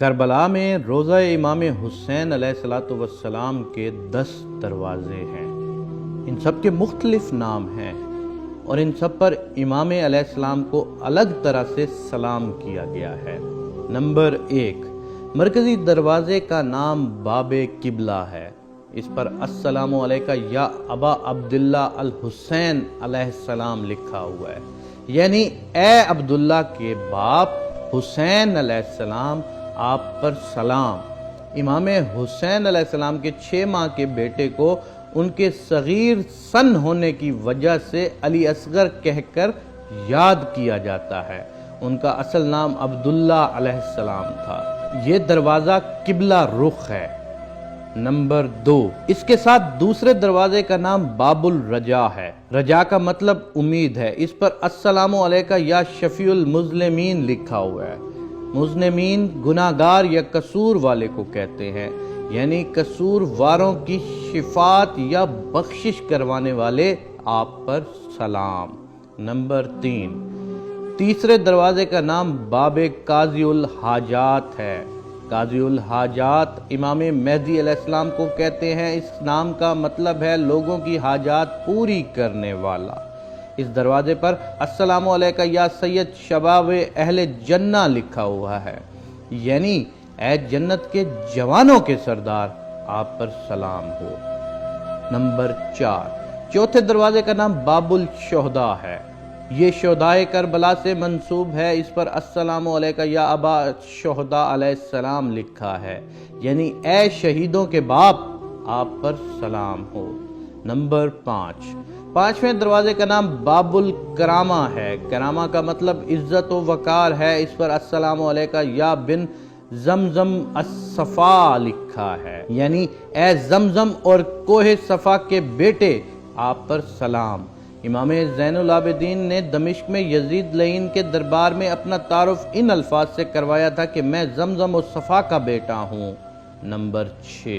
کربلا میں روضہ امام حسین علیہ الصلوۃ والسلام کے 10 دروازے ہیں۔ ان سب کے مختلف نام ہیں اور ان سب پر امام علیہ السلام کو الگ طرح سے سلام کیا گیا ہے۔ نمبر 1، مرکزی دروازے کا نام باب قبلہ ہے۔ اس پر السلام علیکہ یا ابا عبداللہ الحسین علیہ السلام لکھا ہوا ہے، یعنی اے عبداللہ کے باپ حسین علیہ السلام، آپ پر سلام۔ امام حسین علیہ السلام کے 6 ماہ کے بیٹے کو ان کے صغیر سن ہونے کی وجہ سے علی اصغر کہہ کر یاد کیا جاتا ہے۔ ان کا اصل نام عبداللہ علیہ السلام تھا۔ یہ دروازہ قبلہ رخ ہے۔ نمبر 2، اس کے ساتھ دوسرے دروازے کا نام باب الرجا ہے۔ رجا کا مطلب امید ہے۔ اس پر السلام علیکہ یا شفیع المذنبین لکھا ہوا ہے۔ مذنبین گناہگار یا قصور والے کو کہتے ہیں، یعنی قصور واروں کی شفاعت یا بخشش کروانے والے، آپ پر سلام۔ نمبر 3، تیسرے دروازے کا نام باب قاضی الحاجات ہے۔ قاضی الحاجات امام مہدی علیہ السلام کو کہتے ہیں۔ اس نام کا مطلب ہے لوگوں کی حاجات پوری کرنے والا۔ اس دروازے پر السلام علیکہ یا سید شباب اہل جنہ لکھا ہوا ہے، یعنی اے جنت کے جوانوں کے سردار، آپ پر سلام ہو۔ نمبر 4، چوتھے دروازے کا نام باب الشہداء ہے۔ یہ شہدائے کربلا سے منسوب ہے۔ اس پر السلام علیکہ یا ابا شہداء علیہ السلام لکھا ہے، یعنی اے شہیدوں کے باپ، آپ پر سلام ہو۔ نمبر 5، پانچویں دروازے کا نام باب الکرامہ ہے۔ کرامہ کا مطلب عزت و وقار ہے۔ اس پر السلام علیکہ یا بن زمزم الصفا لکھا ہے، یعنی اے زمزم اور کوہ صفا کے بیٹے، آپ پر سلام۔ امام زین العابدین نے دمشق میں یزید لعین کے دربار میں اپنا تعارف ان الفاظ سے کروایا تھا کہ میں زمزم و صفا کا بیٹا ہوں۔ نمبر 6،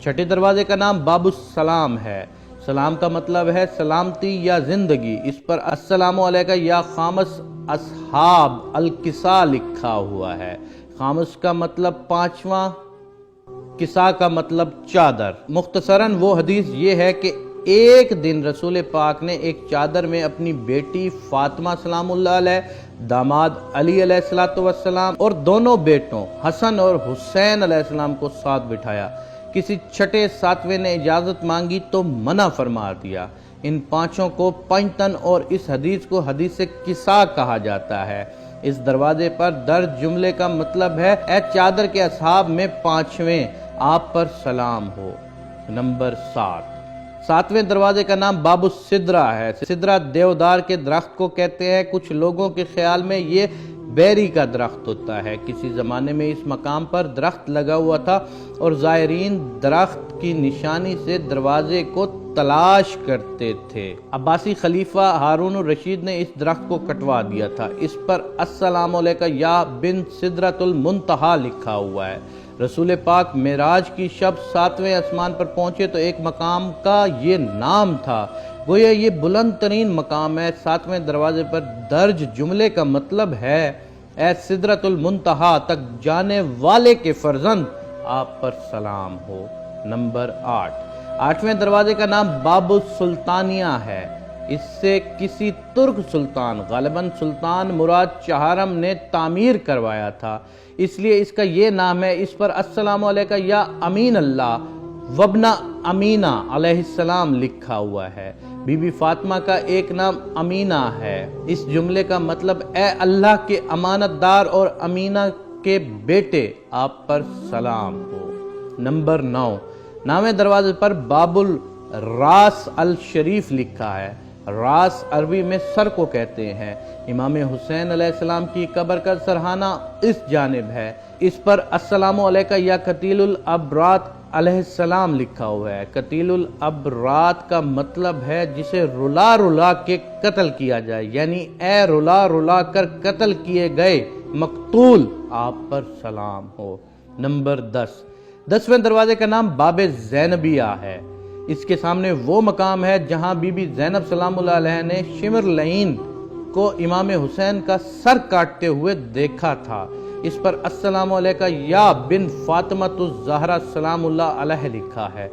چھٹے دروازے کا نام باب السلام ہے۔ سلام کا مطلب ہے سلامتی یا زندگی۔ اس پر السلام علیکہ یا خامس اصحاب الکسا لکھا ہوا ہے۔ خامس کا مطلب 5واں، کسا کا مطلب چادر۔ مختصراً وہ حدیث یہ ہے کہ ایک دن رسول پاک نے ایک چادر میں اپنی بیٹی فاطمہ سلام اللہ علیہ، داماد علی علیہ السلام اور دونوں بیٹوں حسن اور حسین علیہ السلام کو ساتھ بٹھایا۔ کسی چھٹے ساتویں نے اجازت مانگی تو منع فرما دیا۔ ان پانچوں کو پنجتن اور اس حدیث کو حدیث کسا کہا جاتا ہے۔ اس دروازے پر درج جملے کا مطلب ہے اے چادر کے اصحاب میں 5ویں، آپ پر سلام ہو۔ نمبر 7، ساتویں دروازے کا نام باب السدرہ ہے۔ سدرہ دیودار کے درخت کو کہتے ہیں۔ کچھ لوگوں کے خیال میں یہ بیری کا درخت ہوتا ہے۔ کسی زمانے میں اس مقام پر درخت لگا ہوا تھا اور زائرین درخت کی نشانی سے دروازے کو تلاش کرتے تھے۔ عباسی خلیفہ ہارون الرشید نے اس درخت کو کٹوا دیا تھا۔ اس پر السلام علیکہ یا بن سدرۃ المنتہا لکھا ہوا ہے۔ رسول پاک معراج کی شب 7ویں آسمان پر پہنچے تو ایک مقام کا یہ نام تھا، گویا یہ بلند ترین مقام ہے۔ 7ویں دروازے پر درج جملے کا مطلب ہے اے سدرۃ المنتہا تک جانے والے کے فرزند، آپ پر سلام ہو۔ نمبر 8، 8ویں دروازے کا نام باب السلطانیہ ہے۔ اس سے کسی ترک سلطان، غالباً سلطان مراد چہارم نے تعمیر کروایا تھا، اس لیے اس کا یہ نام ہے۔ اس پر السلام علیکہ یا امین اللہ وابنہ امینہ علیہ السلام لکھا ہوا ہے۔ بی بی فاطمہ کا ایک نام امینہ ہے۔ اس جملے کا مطلب اے اللہ کے امانت دار اور امینہ کے بیٹے، آپ پر سلام ہو۔ نمبر 9، 9ویں دروازے پر باب الراس الشریف لکھا ہے۔ راس عربی میں سر کو کہتے ہیں۔ امام حسین علیہ السلام کی قبر کا سرحانہ اس جانب ہے۔ اس پر السلام علیکہ یا قتیل الابرات علیہ السلام لکھا ہوا ہے۔ قتیل الابرات کا مطلب ہے جسے رلا رلا کے قتل کیا جائے، یعنی اے رلا رلا کر قتل کیے گئے مقتول، آپ پر سلام ہو۔ نمبر 10، 10ویں دروازے کا نام باب زینبیہ ہے۔ اس کے سامنے وہ مقام ہے جہاں بی بی زینب سلام اللہ علیہ نے شمر لعین کو امام حسین کا سر کاٹتے ہوئے دیکھا تھا۔ اس پر السلام علیکہ یا بن فاطمۃ الزہرا سلام اللہ علیہ لکھا ہے۔